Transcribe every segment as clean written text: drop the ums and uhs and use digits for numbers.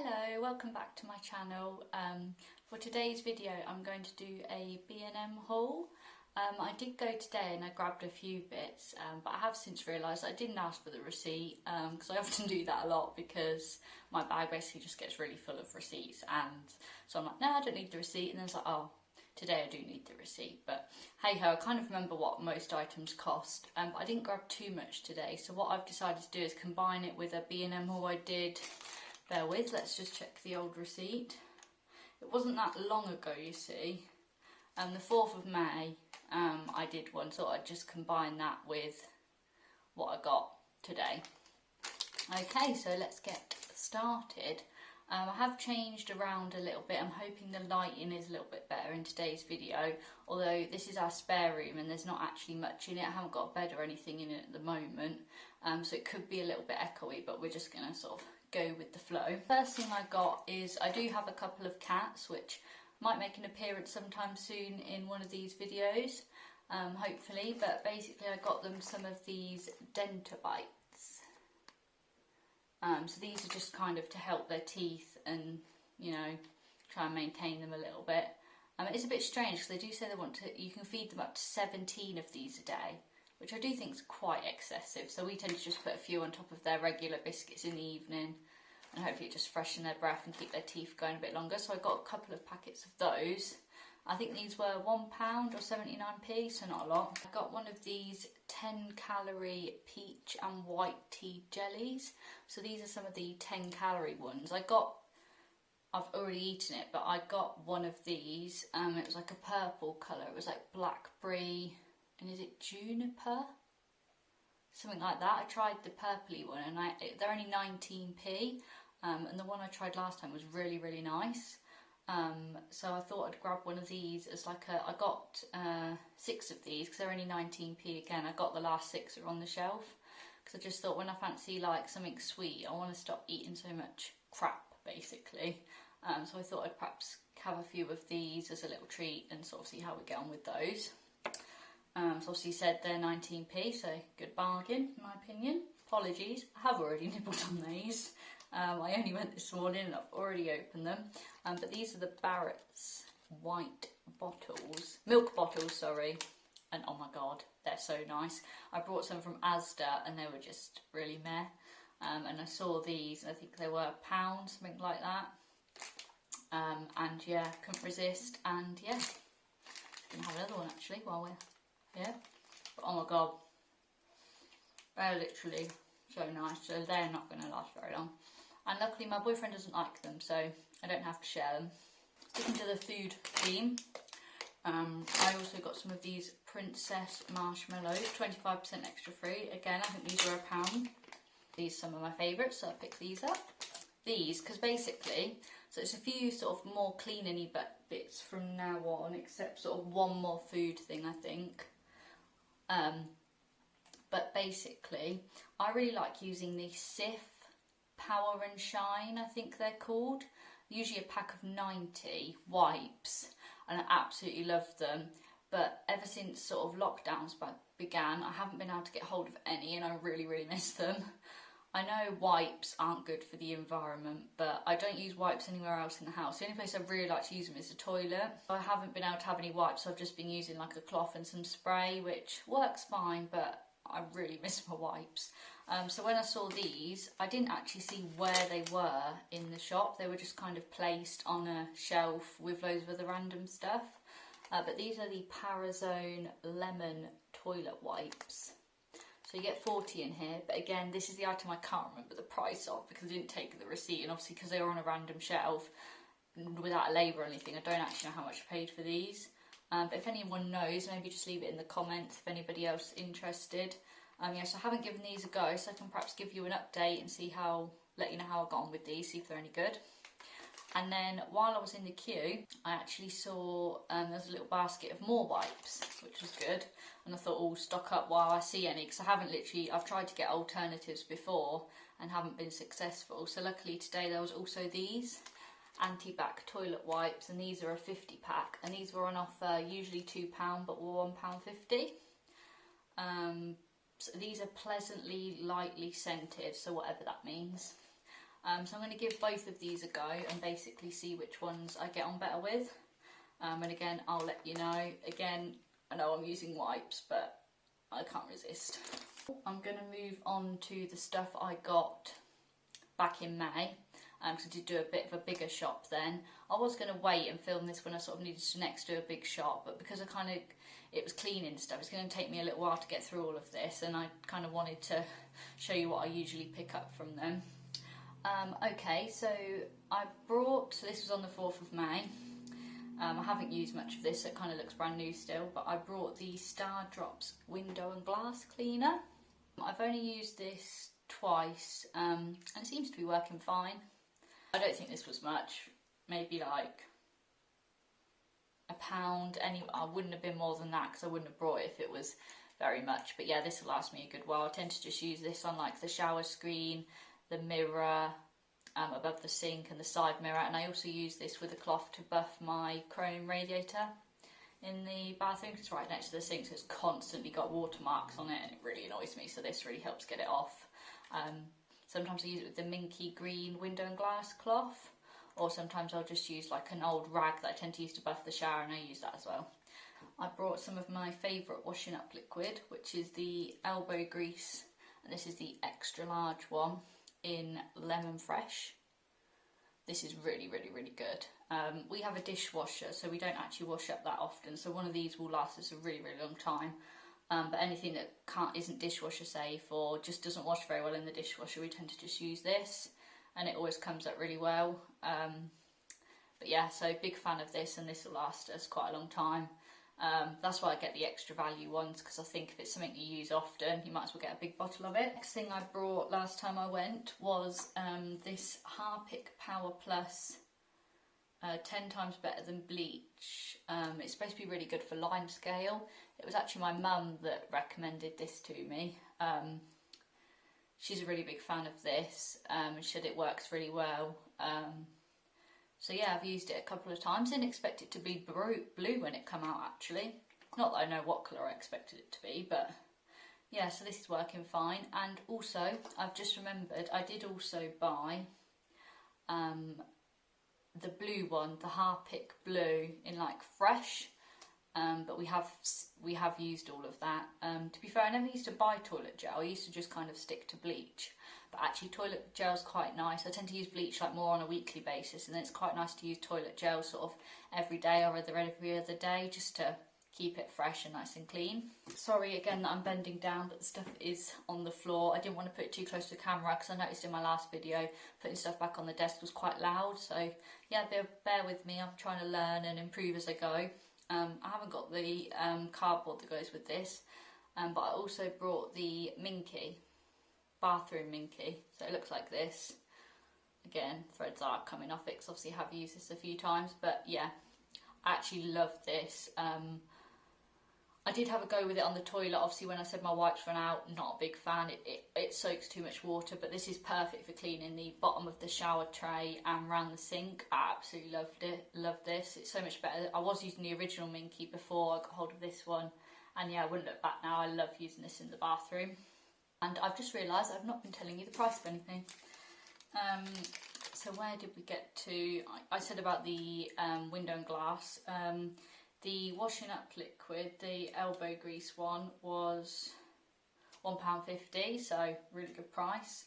Hello, welcome back to my channel. For today's video I'm going to do a B&M haul. I did go today and I grabbed a few bits, but I have since realised I didn't ask for the receipt because I often do that a lot because my bag basically just gets really full of receipts, and so I'm like, no, I don't need the receipt, and then it's like, oh, today I do need the receipt. But hey ho, I kind of remember what most items cost, but I didn't grab too much today, so what I've decided to do is combine it with a B&M haul I did. Bear with, let's just check the old receipt. It wasn't that long ago, you see. The 4th of May, I did one, so I'd just combine that with what I got today. Okay, so let's get started. I have changed around a little bit. I'm hoping the lighting is a little bit better in today's video, although this is our spare room and there's not actually much in it. I haven't got a bed or anything in it at the moment, so it could be a little bit echoey, but we're just going to sort of go with the flow. First thing I got is I do have a couple of cats which might make an appearance sometime soon in one of these videos, hopefully, but basically I got them some of these Dentabites. So these are just kind of to help their teeth and, you know, try and maintain them a little bit. It's a bit strange because they do say you can feed them up to 17 of these a day, which I do think is quite excessive. So we tend to just put a few on top of their regular biscuits in the evening, and hopefully it just freshen their breath and keep their teeth going a bit longer. So I got a couple of packets of those. I think these were £1 or 79p, so not a lot. I got one of these 10-calorie peach and white tea jellies. So these are some of the 10-calorie ones. I've already eaten it, but I got one of these. It was like a purple colour. It was like blackberry, and is it juniper? Something like that. I tried the purpley one, and they're only 19p, and the one I tried last time was really, really nice. So I thought I'd grab one of these as like I got 6 of these because they're only 19p again. I got the last 6 that are on the shelf because I just thought when I fancy like something sweet, I want to stop eating so much crap, basically. So I thought I'd perhaps have a few of these as a little treat and sort of see how we get on with those. So obviously said they're 19p, so good bargain in my opinion. Apologies, I have already nibbled on these. I only went this morning and I've already opened them. But these are the Barrett's white bottles, milk bottles, sorry. And oh my god, they're so nice. I brought some from Asda and they were just really meh. And I saw these, I think they were £1, something like that. And yeah, couldn't resist, and yeah, gonna have another one actually while we're here. But oh my god, they're literally so nice, so they're not going to last very long. And luckily my boyfriend doesn't like them, so I don't have to share them. Sticking to the food theme, I also got some of these princess marshmallows, 25% extra free. Again, I think these were £1. These are some of my favourites, so I picked these up. These, because basically, so it's a few sort of more cleaning-y bits from now on, except sort of one more food thing, I think. But basically, I really like using the Sif Power and Shine, I think they're called. Usually a pack of 90 wipes, and I absolutely love them. But ever since sort of lockdowns began, I haven't been able to get hold of any, and I really, really miss them. I know wipes aren't good for the environment, but I don't use wipes anywhere else in the house. The only place I really like to use them is the toilet. I haven't been able to have any wipes, so I've just been using like a cloth and some spray, which works fine, but I really miss my wipes. So when I saw these, I didn't actually see where they were in the shop. They were just kind of placed on a shelf with loads of other random stuff. But these are the Parazone Lemon Toilet Wipes. So you get 40 in here, but again, this is the item I can't remember the price of because I didn't take the receipt, and obviously because they were on a random shelf without a label or anything, I don't actually know how much I paid for these. But if anyone knows, maybe just leave it in the comments if anybody else is interested. Yes, I haven't given these a go, so I can perhaps give you an update and let you know how I got on with these, see if they're any good. And then while I was in the queue, I actually saw there's a little basket of more wipes, which was good. And I thought, oh, stock up while I see any, because I've tried to get alternatives before and haven't been successful. So luckily today there was also these anti-bac toilet wipes, and these are a 50 pack, and these were on offer, usually £2 but were £1.50. So these are pleasantly lightly scented, so whatever that means. So I'm going to give both of these a go and basically see which ones I get on better with. And again, I'll let you know. Again, I know I'm using wipes, but I can't resist. I'm going to move on to the stuff I got back in May, because I did do a bit of a bigger shop then. I was going to wait and film this when I sort of needed to next do a big shop, but because it was cleaning stuff, it's going to take me a little while to get through all of this, and I kind of wanted to show you what I usually pick up from them. Okay, so I brought, so this was on the 4th of May. I haven't used much of this, so it kind of looks brand new still, but I brought the Star Drops window and glass cleaner. I've only used this twice, and it seems to be working fine. I don't think this was much, maybe like £1. I wouldn't have been more than that because I wouldn't have brought it if it was very much, but yeah, this will last me a good while. I tend to just use this on like the shower screen, the mirror, above the sink and the side mirror, and I also use this with a cloth to buff my chrome radiator in the bathroom because it's right next to the sink, so it's constantly got watermarks on it and it really annoys me, so this really helps get it off. Sometimes I use it with the minky green window and glass cloth, or sometimes I'll just use like an old rag that I tend to use to buff the shower, and I use that as well. I brought some of my favourite washing up liquid, which is the elbow grease, and this is the extra large one in lemon fresh. This is really, really, really good. We have a dishwasher, so we don't actually wash up that often, so one of these will last us a really, really long time. But anything that isn't dishwasher safe or just doesn't wash very well in the dishwasher, we tend to just use this, and it always comes up really well. But yeah, so big fan of this, and this will last us quite a long time. That's why I get the extra value ones, because I think if it's something you use often, you might as well get a big bottle of it. Next thing I brought last time I went was this Harpic Power Plus 10 times better than bleach. It's supposed to be really good for lime scale. It was actually my mum that recommended this to me. She's a really big fan of this, and she said it works really well. So yeah, I've used it a couple of times. Didn't expect it to be blue when it came out actually. Not that I know what colour I expected it to be, but yeah, so this is working fine. And also, I've just remembered, I did also buy the blue one, the Harpic blue in like fresh, but we have used all of that. To be fair, I never used to buy toilet gel. I used to just kind of stick to bleach. But actually toilet gel's quite nice. I tend to use bleach like more on a weekly basis, and then it's quite nice to use toilet gel sort of every day or every other day, just to keep it fresh and nice and clean. Sorry again that I'm bending down, but the stuff is on the floor. I didn't want to put it too close to the camera because I noticed in my last video putting stuff back on the desk was quite loud, so yeah, bear with me. I'm trying to learn and improve as I go. I haven't got the cardboard that goes with this, but I also brought the Minky bathroom Minky, so it looks like this. Again, threads are coming off it because obviously I have used this a few times, but yeah, I actually love this. I did have a go with it on the toilet, obviously when I said my wipes ran out. Not a big fan, it soaks too much water, but this is perfect for cleaning the bottom of the shower tray and around the sink. I absolutely loved it, love this, it's so much better. I was using the original Minky before I got hold of this one, and yeah, I wouldn't look back now. I love using this in the bathroom. And I've just realised I've not been telling you the price of anything. So where did we get to? I said about the window and glass. The washing up liquid, the elbow grease one, was £1.50, so really good price.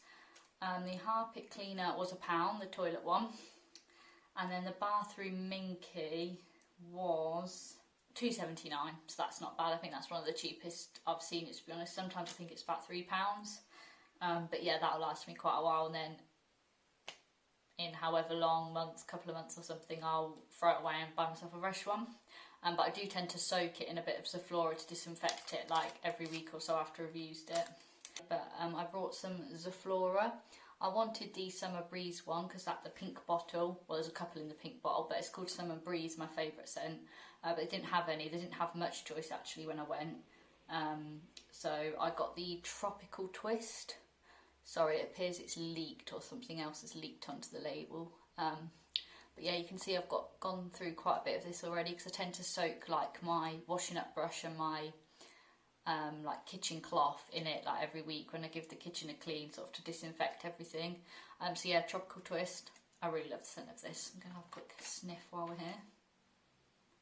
The Harpic cleaner was £1, the toilet one. And then the bathroom Minky was £2.79, so that's not bad. I think that's one of the cheapest I've seen it, to be honest. Sometimes I think it's about £3, but yeah, that'll last me quite a while, and then in however long, couple of months or something, I'll throw it away and buy myself a fresh one. But I do tend to soak it in a bit of Zoflora to disinfect it like every week or so after I've used it. But I brought some Zoflora. I wanted the Summer Breeze one because that's the pink bottle. Well, there's a couple in the pink bottle, but it's called Summer Breeze, my favourite scent. But they didn't have any. They didn't have much choice actually when I went. So I got the Tropical Twist. Sorry, it appears it's leaked, or something else has leaked onto the label. But yeah, you can see I've gone through quite a bit of this already because I tend to soak like my washing up brush and my like kitchen cloth in it like every week when I give the kitchen a clean, sort of to disinfect everything. So yeah, tropical twist. I really love the scent of this. I'm going to have a quick sniff while we're here.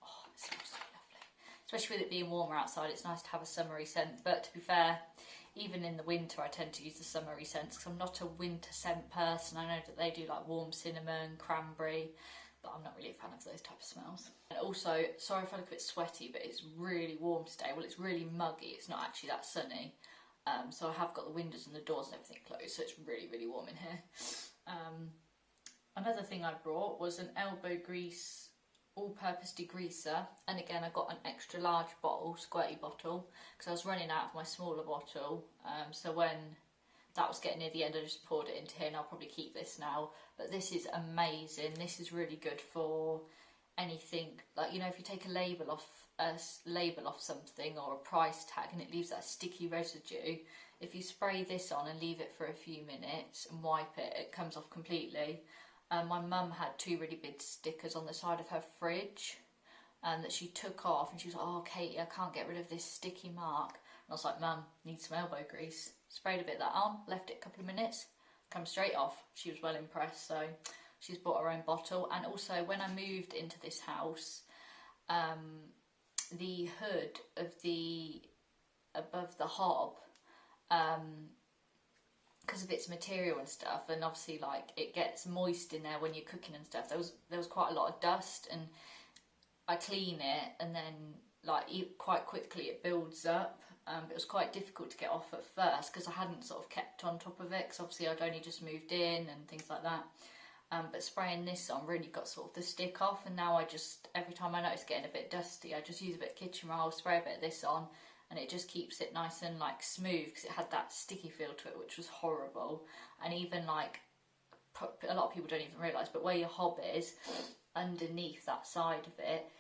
Oh, it smells so lovely. Especially with it being warmer outside, it's nice to have a summery scent. But to be fair, even in the winter I tend to use the summery scents because I'm not a winter scent person. I know that they do like warm cinnamon, cranberry, but I'm not really a fan of those type of smells. And also, sorry if I look a bit sweaty, but it's really warm today. Well, it's really muggy. It's not actually that sunny. So I have got the windows and the doors and everything closed, so it's really, really warm in here. Another thing I brought was an elbow grease all-purpose degreaser, and again I got an extra large bottle, squirty bottle, because I was running out of my smaller bottle. So when that was getting near the end, I just poured it into here, and I'll probably keep this now. But this is amazing. This is really good for anything, like, you know, if you take a label off something or a price tag and it leaves that sticky residue, if you spray this on and leave it for a few minutes and wipe it, it comes off completely. My mum had 2 really big stickers on the side of her fridge that she took off, and she was like, "Oh, Katie, I can't get rid of this sticky mark." And I was like, "Mum, need some elbow grease." Sprayed a bit of that on, left it a couple of minutes, come straight off. She was well impressed, so she's bought her own bottle. And also, when I moved into this house, the hood of above the hob, because of its material and stuff, and obviously like it gets moist in there when you're cooking and stuff, there was quite a lot of dust, and I clean it and then like quite quickly it builds up. It was quite difficult to get off at first because I hadn't sort of kept on top of it, because obviously I'd only just moved in and things like that. But spraying this on really got sort of the stick off, and now I just, every time I notice getting a bit dusty, I just use a bit of kitchen roll, spray a bit of this on, and it just keeps it nice and like smooth, because it had that sticky feel to it, which was horrible. And even like, a lot of people don't even realise, but where your hob is, underneath that side of it,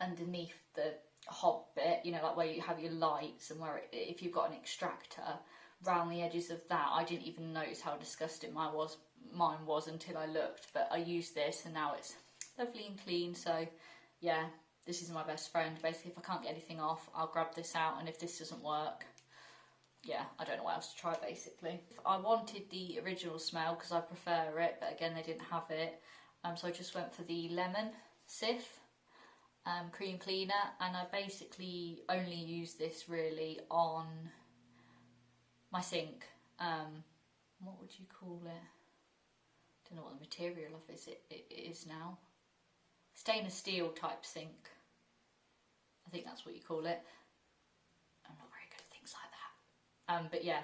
underneath the hob bit, you know, like where you have your lights and where if you've got an extractor, round the edges of that, I didn't even notice how disgusting mine was until I looked. But I used this and now it's lovely and clean. So yeah, this is my best friend. Basically, if I can't get anything off, I'll grab this out, and if this doesn't work, yeah, I don't know what else to try basically. I wanted the original smell because I prefer it, but again they didn't have it, so I just went for the lemon Sif cream cleaner, and I basically only use this really on my sink. What would you call it? Don't know what the material of it is now. Stainless steel type sink, I think that's what you call it. I'm not very good at things like that. But yeah,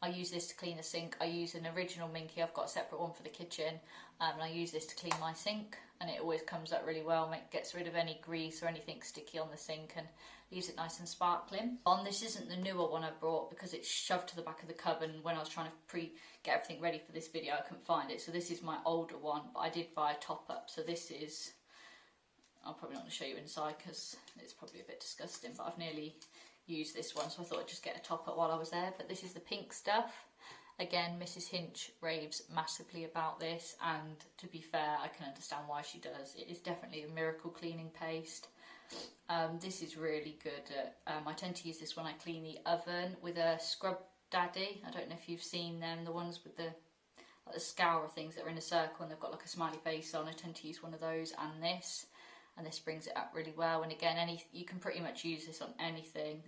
I use this to clean the sink. I use an original Minky. I've got a separate one for the kitchen, and I use this to clean my sink, and it always comes up really well. Gets rid of any grease or anything sticky on the sink and leaves it nice and sparkling. This isn't the newer one I brought because it's shoved to the back of the cupboard, and when I was trying to get everything ready for this video, I couldn't find it. So this is my older one, but I did buy a top up. So this is, I'm probably not going to show you inside because it's probably a bit disgusting, but I've nearly used this one, so I thought I'd just get a top up while I was there. But this is the pink stuff. Again, Mrs Hinch raves massively about this, and to be fair, I can understand why she does. It is definitely a miracle cleaning paste. This is really good. I tend to use this when I clean the oven with a Scrub Daddy. I don't know if you've seen them, the ones with the scourer things that are in a circle and they've got like a smiley face on. I tend to use one of those and this brings it up really well. And again, you can pretty much use this on anything.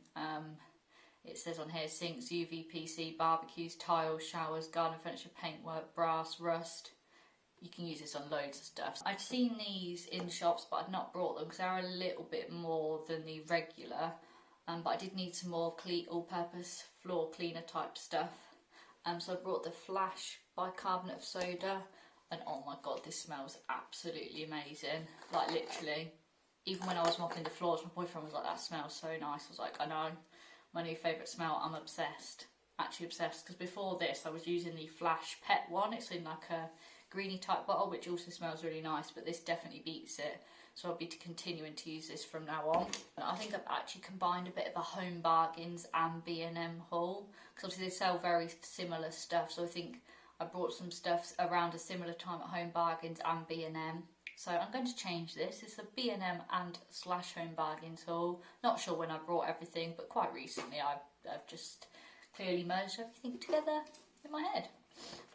It says on here, sinks, UVPC, barbecues, tiles, showers, garden furniture, paintwork, brass, rust. You can use this on loads of stuff. I'd seen these in shops, but I'd not brought them because they're a little bit more than the regular. But I did need some more all-purpose floor cleaner type stuff. So I brought the Flash bicarbonate of soda, and oh my god, this smells absolutely amazing. Like literally, even when I was mopping the floors, my boyfriend was like, "That smells so nice." I was like, "I know, my new favourite smell." I'm obsessed, actually obsessed, because before this I was using the Flash Pet one. It's in like a greeny type bottle, which also smells really nice, but this definitely beats it. So I'll be continuing to use this from now on. And I think I've actually combined a bit of a Home Bargains and B&M haul, because obviously they sell very similar stuff. So I think I brought some stuff around a similar time at Home Bargains and B&M. So I'm going to change this. It's a B&M and / Home Bargains haul. Not sure when I brought everything, but quite recently I've just clearly merged everything together in my head.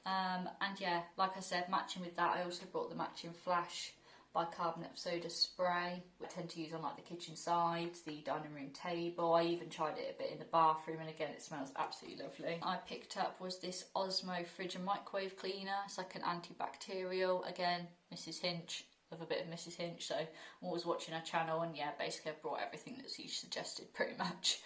And yeah, like I said, matching with that, I also brought the matching Flash bicarbonate of soda spray, which I tend to use on like the kitchen sides, the dining room table. I even tried it a bit in the bathroom, and again, it smells absolutely lovely. I picked up was this Osmo fridge and microwave cleaner. It's like an antibacterial. Again, Mrs Hinch. Love a bit of Mrs Hinch, so I'm always watching her channel, and yeah, basically I brought everything that she suggested pretty much.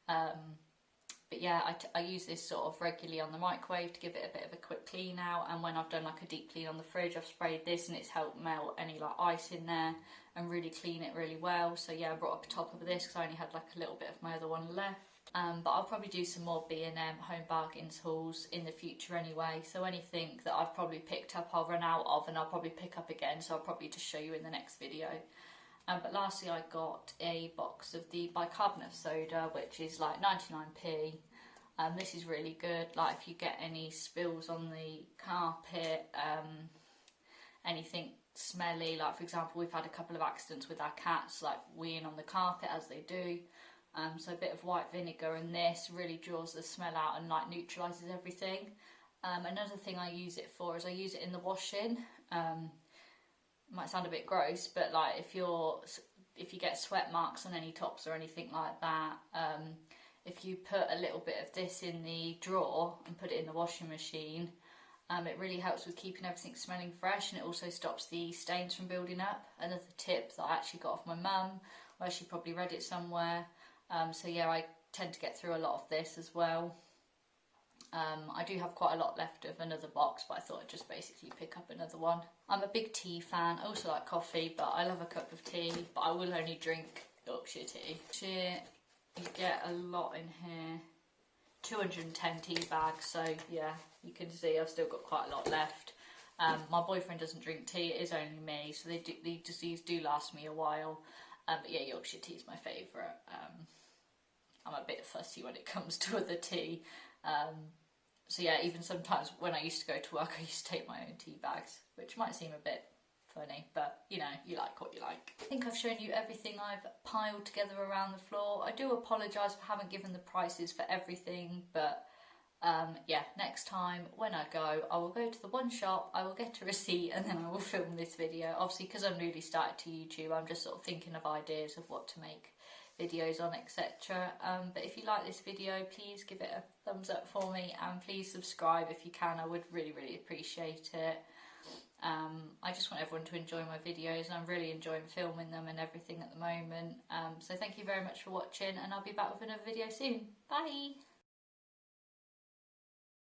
But yeah, I use this sort of regularly on the microwave to give it a bit of a quick clean out, and when I've done like a deep clean on the fridge, I've sprayed this and it's helped melt any like ice in there and really clean it really well. So yeah, I brought up the top of this because I only had like a little bit of my other one left. But I'll probably do some more B&M Home Bargains hauls in the future anyway, so anything that I've probably picked up I'll run out of and I'll probably pick up again, so I'll probably just show you in the next video. But lastly, I got a box of the bicarbonate soda, which is like 99p. This is really good, like if you get any spills on the carpet, anything smelly, like for example we've had a couple of accidents with our cats, like weeing on the carpet as they do. So a bit of white vinegar in this really draws the smell out and like neutralises everything. Another thing I use it for is I use it in the washing. Might sound a bit gross, but like if you get sweat marks on any tops or anything like that, if you put a little bit of this in the drawer and put it in the washing machine, it really helps with keeping everything smelling fresh, and it also stops the stains from building up. Another tip that I actually got off my mum, where she probably read it somewhere. So yeah, I tend to get through a lot of this as well. I do have quite a lot left of another box, but I thought I'd just basically pick up another one. I'm a big tea fan. I also like coffee, but I love a cup of tea, but I will only drink Yorkshire tea. You get a lot in here. 210 tea bags, so yeah, you can see I've still got quite a lot left. My boyfriend doesn't drink tea, it is only me, so these do last me a while. But yeah, Yorkshire tea is my favourite. I'm a bit fussy when it comes to other tea. So yeah, even sometimes when I used to go to work, I used to take my own tea bags, which might seem a bit funny, but you know, you like what you like. I think I've shown you everything I've piled together around the floor. I do apologise for having given the prices for everything, but yeah, next time when I go, I will go to the one shop, I will get a receipt, and then I will film this video. Obviously, because I'm newly started to YouTube, I'm just sort of thinking of ideas of what to make videos on, etc. But if you like this video, please give it a thumbs up for me, and please subscribe if you can. I would really appreciate it. I just want everyone to enjoy my videos, and I'm really enjoying filming them and everything at the moment. So thank you very much for watching, and I'll be back with another video soon. Bye!